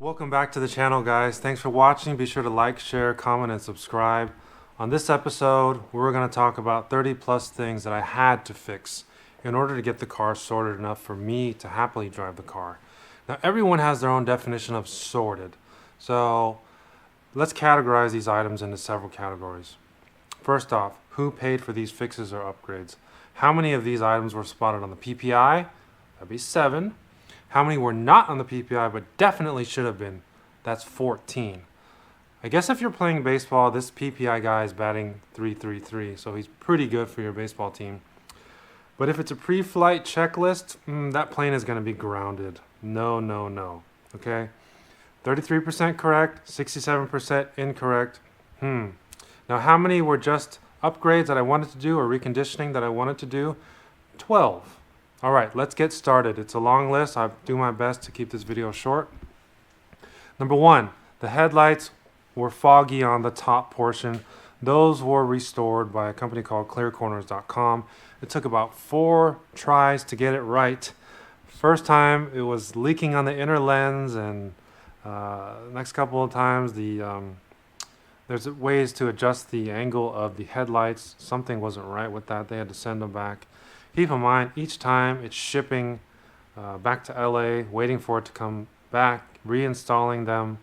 Welcome back to the channel, guys. Thanks for watching. Be sure to like, share, comment, and subscribe. On this episode, we're going to talk about 30 plus things that I had to fix in order to get the car sorted enough for me to happily drive the car. Now, everyone has their own definition of sorted. So let's categorize these items into several categories. First off, who paid for these fixes or upgrades? How many of these items were spotted on the PPI? That'd be 7. How many were not on the PPI but definitely should have been? That's 14. I guess if you're playing baseball, this PPI guy is batting .333, so he's pretty good for your baseball team. But if it's a pre-flight checklist, that plane is going to be grounded. No, no, no. Okay? 33% correct, 67% incorrect. Now, how many were just upgrades that I wanted to do or reconditioning that I wanted to do? 12. All right, let's get started. It's a long list. I'll do my best to keep this video short. Number 1, the headlights were foggy on the top portion. Those were restored by a company called clearcorners.com. It took about 4 tries to get it right. First time it was leaking on the inner lens, and next couple of times there's ways to adjust the angle of the headlights. Something wasn't right with that. They had to send them back. Keep in mind, each time it's shipping back to LA, waiting for it to come back, reinstalling them,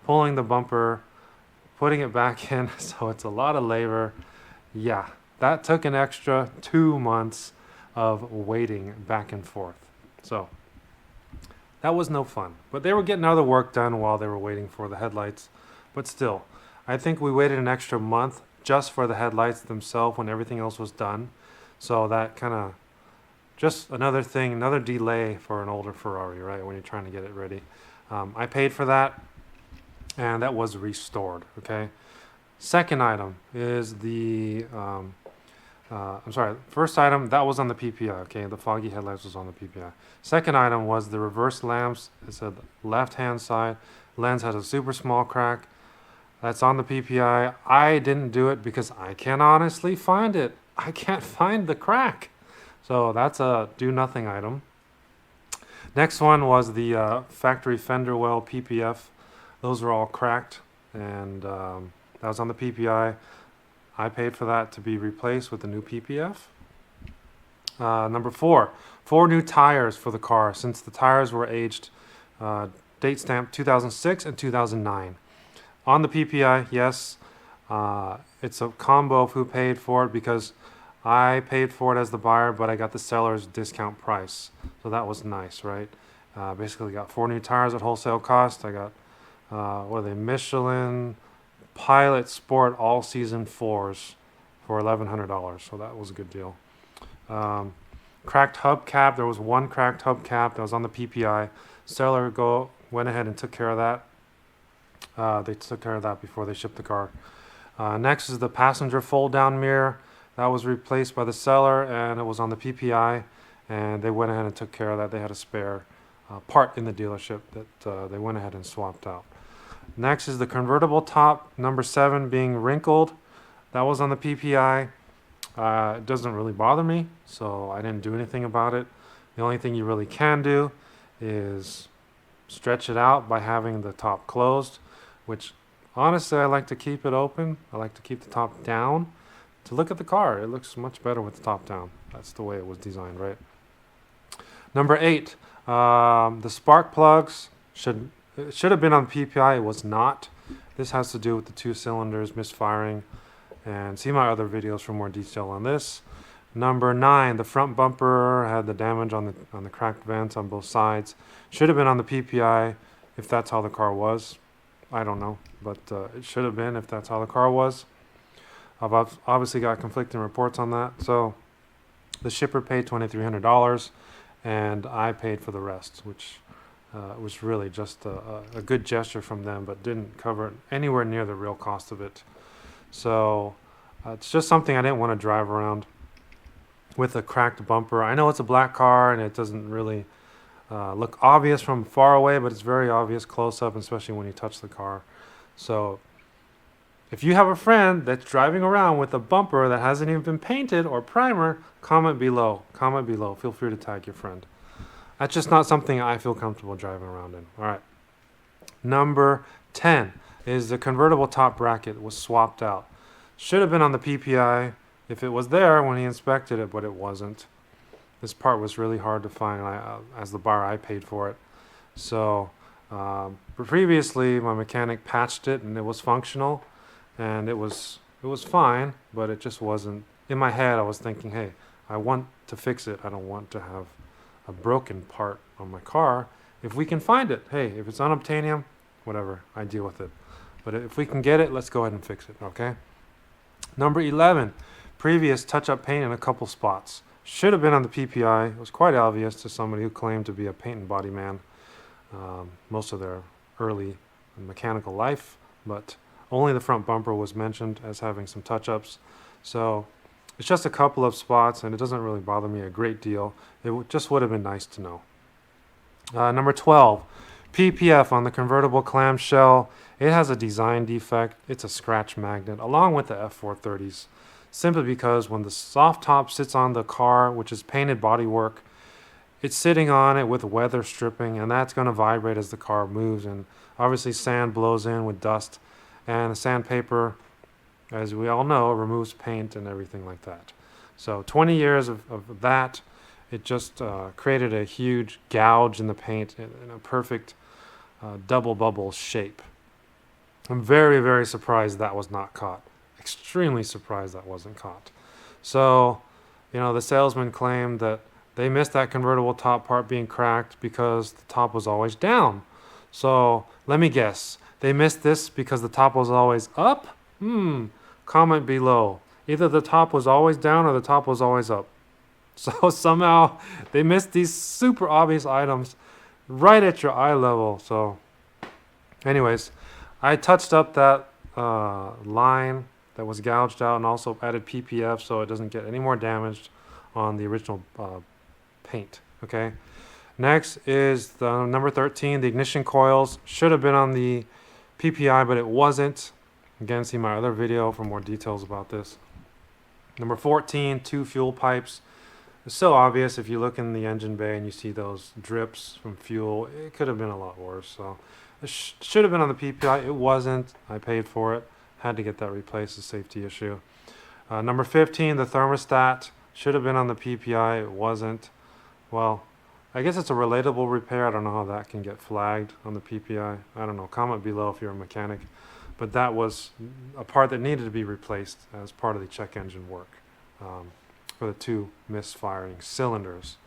pulling the bumper, putting it back in. So it's a lot of labor. Yeah, that took an extra 2 months of waiting back and forth. So that was no fun. But they were getting other work done while they were waiting for the headlights. But still, I think we waited an extra month just for the headlights themselves when everything else was done. So that kind of just another thing, another delay for an older Ferrari, right, when you're trying to get it ready. I paid for that, and that was restored, okay? Second item is the, first item, that was on the PPI, okay? The foggy headlights was on the PPI. Second item was the reverse lamps. It said left-hand side. Lens has a super small crack. That's on the PPI. I didn't do it because I can't honestly find it. I can't find the crack. So that's a do-nothing item. Next one was the factory fender well PPF. Those were all cracked, and that was on the PPI. I paid for that to be replaced with the new PPF. Number 4 new tires for the car, since the tires were aged date stamp 2006 and 2009. On the PPI, yes, it's a combo of who paid for it, because I paid for it as the buyer, but I got the seller's discount price. So that was nice, right? Basically got 4 new tires at wholesale cost. I got, what are they, Michelin Pilot Sport all-season 4s for $1,100. So that was a good deal. Cracked hubcap. There was 1 cracked hubcap that was on the PPI. Seller went ahead and took care of that. They took care of that before they shipped the car. Next is the passenger fold-down mirror. That was replaced by the seller, and it was on the PPI, and they went ahead and took care of that. They had a spare part in the dealership that they went ahead and swapped out. Next is the convertible top, number 7, being wrinkled. That was on the PPI. It doesn't really bother me, so I didn't do anything about it. The only thing you really can do is stretch it out by having the top closed, which honestly I like to keep it open. I like to keep the top down. To look at the car, it looks much better with the top down. That's the way it was designed, right? Number 8, the spark plugs should have been on the PPI. It was not. This has to do with the 2 cylinders misfiring, and see my other videos for more detail on this. Number 9, the front bumper had the damage on the cracked vents on both sides. Should have been on the PPI if that's how the car was. I don't know, but it should have been if that's how the car was. I've obviously got conflicting reports on that. So the shipper paid $2,300, and I paid for the rest, which was really just a good gesture from them, but didn't cover anywhere near the real cost of it. So it's just something I didn't want to drive around with a cracked bumper. I know it's a black car, and it doesn't really look obvious from far away, but it's very obvious close up, especially when you touch the car. So if you have a friend that's driving around with a bumper that hasn't even been painted or primer, comment below. Comment below. Feel free to tag your friend. That's just not something I feel comfortable driving around in. All right. Number 10 is the convertible top bracket was swapped out. Should have been on the PPI if it was there when he inspected it, but it wasn't. This part was really hard to find. As the buyer, I paid for it. So previously, my mechanic patched it and it was functional, and it was fine, but it just wasn't. In my head, I was thinking, hey, I want to fix it. I don't want to have a broken part on my car. If we can find it, hey, if it's unobtainium, whatever, I deal with it. But if we can get it, let's go ahead and fix it, okay? Number 11, previous touch-up paint in a couple spots. Should have been on the PPI. It was quite obvious to somebody who claimed to be a paint and body man most of their early mechanical life, but only the front bumper was mentioned as having some touch-ups. So it's just a couple of spots, and it doesn't really bother me a great deal. It just would have been nice to know. Number 12, PPF on the convertible clamshell. It has a design defect. It's a scratch magnet, along with the F430s, simply because when the soft top sits on the car, which is painted bodywork, it's sitting on it with weather stripping, and that's going to vibrate as the car moves, and obviously sand blows in with dust, and the sandpaper, as we all know, removes paint and everything like that. So 20 years of that, it just created a huge gouge in the paint in a perfect double bubble shape. I'm very, very surprised that was not caught. Extremely surprised that wasn't caught. So, the salesman claimed that they missed that convertible top part being cracked because the top was always down. So, let me guess. They missed this because the top was always up? Comment below. Either the top was always down or the top was always up. So somehow they missed these super obvious items right at your eye level. So anyways, I touched up that line that was gouged out and also added PPF so it doesn't get any more damaged on the original paint. Okay. Next is the number 13, the ignition coils. Should have been on the PPI, but it wasn't. Again, see my other video for more details about this. Number 14, 2 fuel pipes. It's so obvious if you look in the engine bay and you see those drips from fuel. It could have been a lot worse. So it should have been on the PPI. It wasn't. I paid for it. Had to get that replaced. A safety issue. Number 15, the thermostat. Should have been on the PPI. It wasn't. Well, I guess it's a relatable repair. I don't know how that can get flagged on the PPI. I don't know. Comment below if you're a mechanic. But that was a part that needed to be replaced as part of the check engine work for the 2 misfiring cylinders.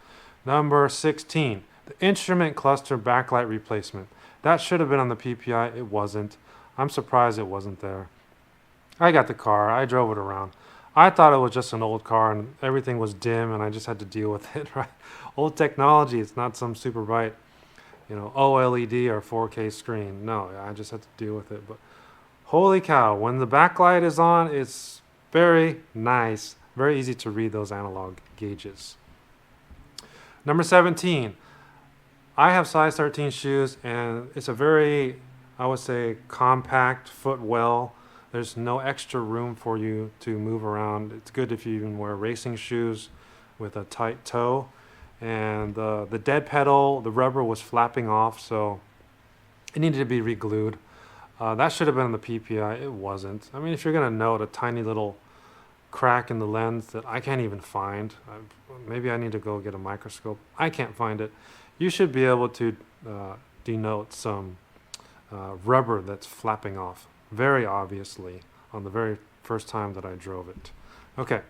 Number 16, the instrument cluster backlight replacement. That should have been on the PPI. It wasn't. I'm surprised it wasn't there. I got the car. I drove it around. I thought it was just an old car and everything was dim and I just had to deal with it, right? Old technology. It's not some super bright, OLED or 4K screen. No, I just had to deal with it. But holy cow, when the backlight is on, it's very nice. Very easy to read those analog gauges. Number 17, I have size 13 shoes, and it's a very, I would say, compact footwell. There's no extra room for you to move around. It's good if you even wear racing shoes with a tight toe. And the dead pedal, the rubber was flapping off, so it needed to be re-glued. That should have been on the PPI. It wasn't. I mean, if you're going to note a tiny little crack in the lens that I can't even find, maybe I need to go get a microscope. I can't find it. You should be able to denote some rubber that's flapping off very obviously on the very first time that I drove it. Okay,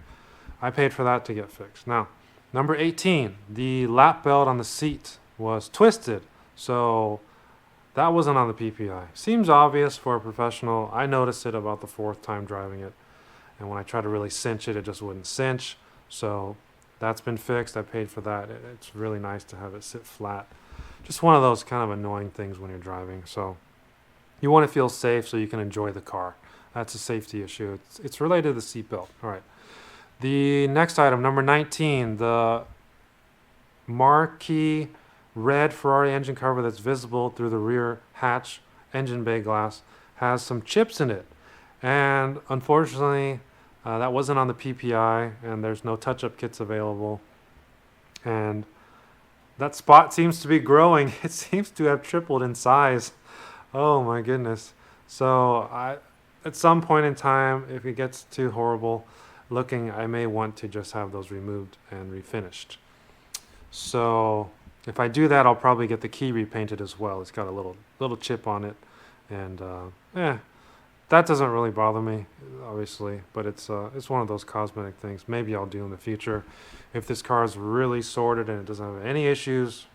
I paid for that to get fixed. Now, number 18, the lap belt on the seat was twisted, so that wasn't on the PPI. Seems obvious for a professional. I noticed it about the 4th time driving it. And when I try to really cinch it, it just wouldn't cinch. So that's been fixed. I paid for that. It's really nice to have it sit flat. Just one of those kind of annoying things when you're driving. So you want to feel safe so you can enjoy the car. That's a safety issue. It's related to the seatbelt. All right. The next item, number 19, the marquee red Ferrari engine cover that's visible through the rear hatch engine bay glass has some chips in it. And unfortunately, that wasn't on the PPI, and there's no touch-up kits available. And that spot seems to be growing. It seems to have tripled in size Oh my goodness. So at some point in time, if it gets too horrible looking, I may want to just have those removed and refinished. So if I do that, I'll probably get the key repainted as well. It's got a little chip on it, and that doesn't really bother me, obviously. But it's one of those cosmetic things. Maybe I'll do in the future. If this car is really sorted and it doesn't have any issues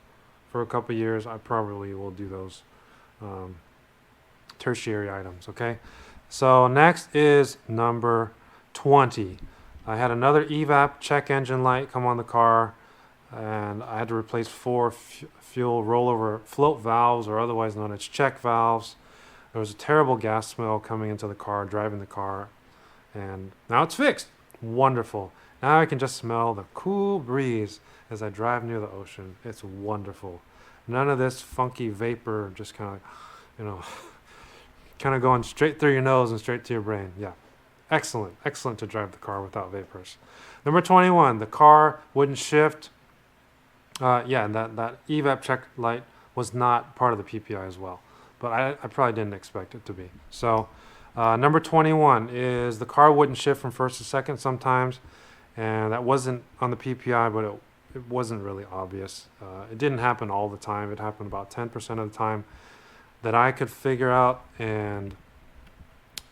for a couple years, I probably will do those um, tertiary items. Okay. So next is number 20. I had another evap check engine light come on the car, and I had to replace four fuel rollover float valves, or otherwise known as check valves. There was a terrible gas smell coming into the car, driving the car, and now it's fixed. Wonderful. Now I can just smell the cool breeze as I drive near the ocean. It's wonderful. None of this funky vapor just kind of, you know, kind of going straight through your nose and straight to your brain. Yeah. Excellent. Excellent to drive the car without vapors. Number 21, the car wouldn't shift. Yeah, and that evap check light was not part of the PPI as well. But I probably didn't expect it to be. So number 21 is the car wouldn't shift from first to second sometimes. And that wasn't on the PPI, but it wasn't really obvious. It didn't happen all the time. It happened about 10% of the time that I could figure out, and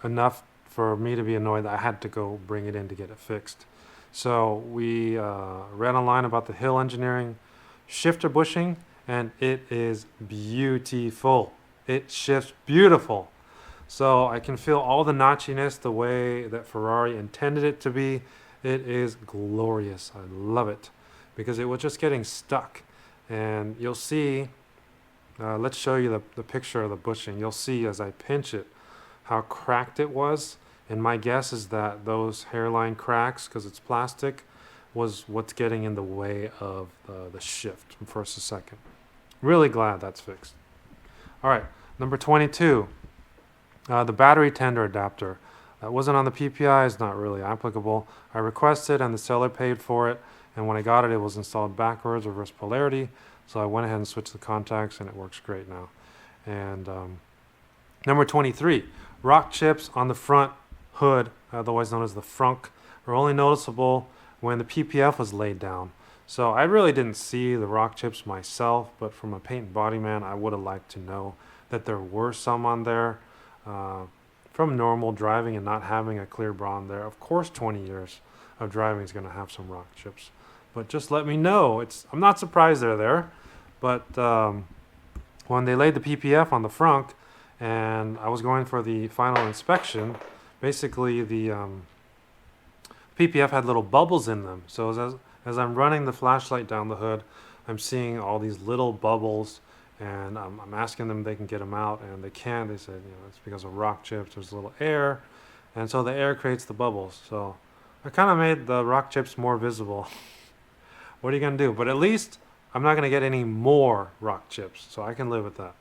enough for me to be annoyed that I had to go bring it in to get it fixed. So we read online about the Hill Engineering shifter bushing, and it is beautiful. It shifts beautiful. So I can feel all the notchiness the way that Ferrari intended it to be. It is glorious. I love it because it was just getting stuck. And you'll see, let's show you the picture of the bushing. You'll see as I pinch it how cracked it was. And my guess is that those hairline cracks, because it's plastic, was what's getting in the way of the shift from first to second. Really glad that's fixed. All right, number 22, the battery tender adapter. That wasn't on the PPI, it's not really applicable. I requested and the seller paid for it, and when I got it, it was installed backwards, reverse polarity, so I went ahead and switched the contacts, and it works great now. And number 23, rock chips on the front hood, otherwise known as the frunk, are only noticeable when the PPF was laid down. So I really didn't see the rock chips myself, but from a paint and body man, I would have liked to know that there were some on there. From normal driving and not having a clear bond there, of course 20 years of driving is going to have some rock chips. But just let me know. I'm not surprised they're there, but when they laid the PPF on the frunk and I was going for the final inspection, basically the PPF had little bubbles in them. So as I'm running the flashlight down the hood, I'm seeing all these little bubbles, and I'm asking them if they can get them out, and they can't. They said, it's because of rock chips. There's a little air, and so the air creates the bubbles. So I kind of made the rock chips more visible. What are you going to do? But at least I'm not going to get any more rock chips, so I can live with that.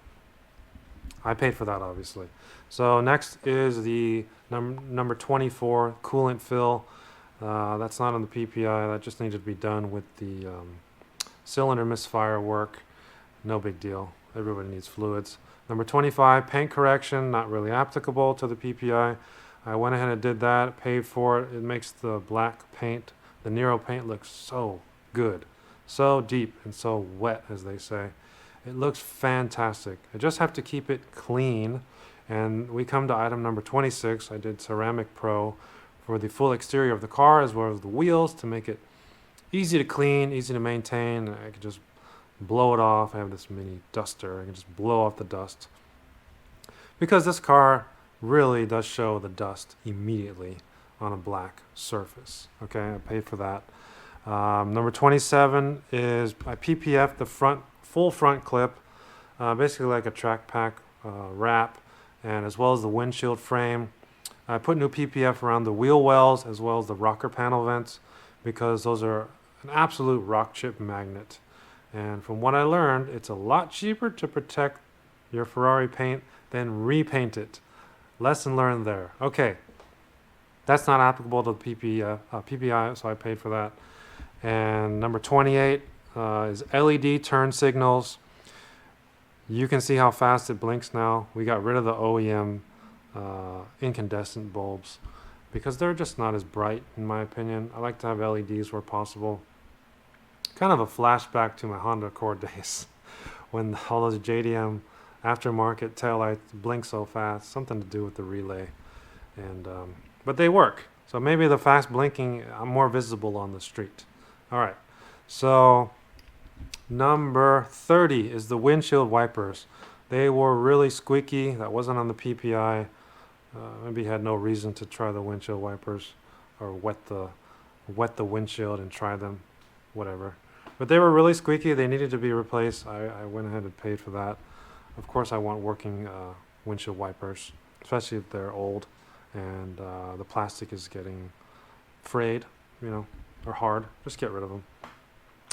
I paid for that, obviously. So next is the number 24, coolant fill. That's not on the PPI. That just needed to be done with the cylinder misfire work. No big deal. Everybody needs fluids. Number 25, paint correction, not really applicable to the PPI. I went ahead and did that, paid for it. It makes the black paint, the Nero paint, look so good. So deep and so wet, as they say. It looks fantastic. I just have to keep it clean. And we come to item number 26. I did Ceramic Pro for the full exterior of the car as well as the wheels to make it easy to clean, easy to maintain. I could just blow it off. I have this mini duster. I can just blow off the dust. Because this car really does show the dust immediately on a black surface. Okay, I paid for that. Number 27 is I PPF the full front clip, basically like a track pack wrap, and as well as the windshield frame. I put new PPF around the wheel wells as well as the rocker panel vents because those are an absolute rock chip magnet. And from what I learned, it's a lot cheaper to protect your Ferrari paint than repaint it. Lesson learned there. Okay, that's not applicable to the PPI, so I paid for that. And number 28 is LED turn signals. You can see how fast it blinks now. We got rid of the OEM incandescent bulbs because they're just not as bright, in my opinion. I like to have LEDs where possible. Kind of a flashback to my Honda Accord days when all those JDM aftermarket taillights blink so fast. Something to do with the relay. And but they work. So maybe the fast blinking, I'm more visible on the street. All right. So number 30 is the windshield wipers. They were really squeaky. That wasn't on the PPI. Maybe had no reason to try the windshield wipers or wet the windshield and try them, whatever. But they were really squeaky. They needed to be replaced. I went ahead and paid for that. Of course, I want working windshield wipers, especially if they're old and the plastic is getting frayed, or hard. Just get rid of them.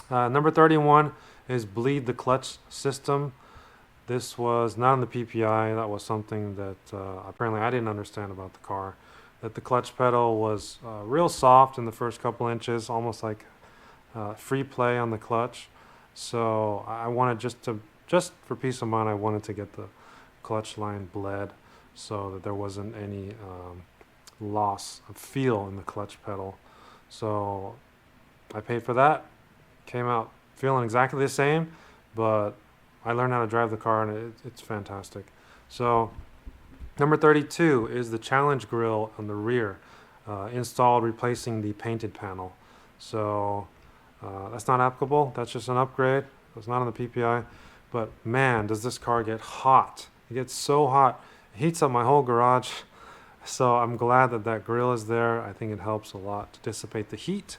Number 31 is bleed the clutch system. This was not on the PPI. That was something that apparently I didn't understand about the car. That the clutch pedal was real soft in the first couple inches, almost like free play on the clutch. So I wanted just for peace of mind, I wanted to get the clutch line bled so that there wasn't any loss of feel in the clutch pedal. So I paid for that. Came out feeling exactly the same, but I learned how to drive the car and it's fantastic. So number 32 is the challenge grille on the rear, installed replacing the painted panel. So that's not applicable. That's just an upgrade. It's not on the PPI. But man, does this car get hot. It gets so hot. It heats up my whole garage. So I'm glad that that grill is there. I think it helps a lot to dissipate the heat.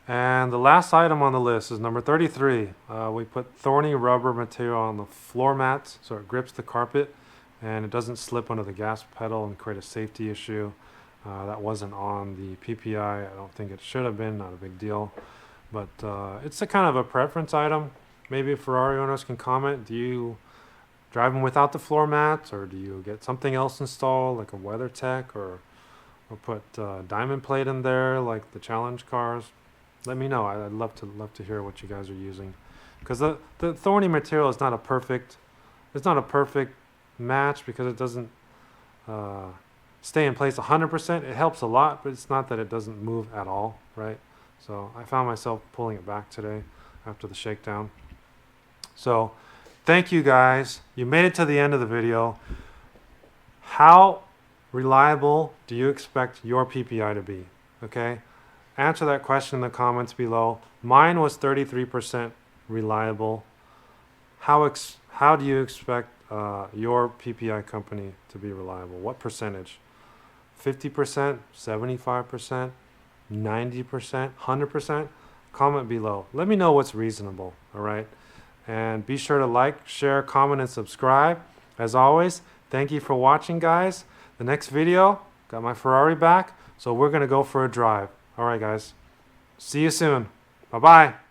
And the last item on the list is number 33. We put thorny rubber material on the floor mats so it grips the carpet and it doesn't slip under the gas pedal and create a safety issue. That wasn't on the PPI. I don't think it should have been. Not a big deal. But it's a kind of a preference item. Maybe Ferrari owners can comment. Do you drive them without the floor mats, or do you get something else installed, like a WeatherTech, or put diamond plate in there, like the Challenge cars? Let me know. I'd love to hear what you guys are using, because the thorny material is not a perfect. It's not a perfect match because it doesn't stay in place 100%. It helps a lot, but it's not that it doesn't move at all, right? So I found myself pulling it back today after the shakedown. So thank you guys. You made it to the end of the video. How reliable do you expect your PPI to be? Okay? Answer that question in the comments below. Mine was 33% reliable. How do you expect your PPI company to be reliable? What percentage? 50%, 75%, 90%, 100%? Comment below. Let me know what's reasonable, all right? And be sure to like, share, comment, and subscribe. As always, thank you for watching, guys. The next video, got my Ferrari back, so we're going to go for a drive. All right, guys. See you soon. Bye-bye.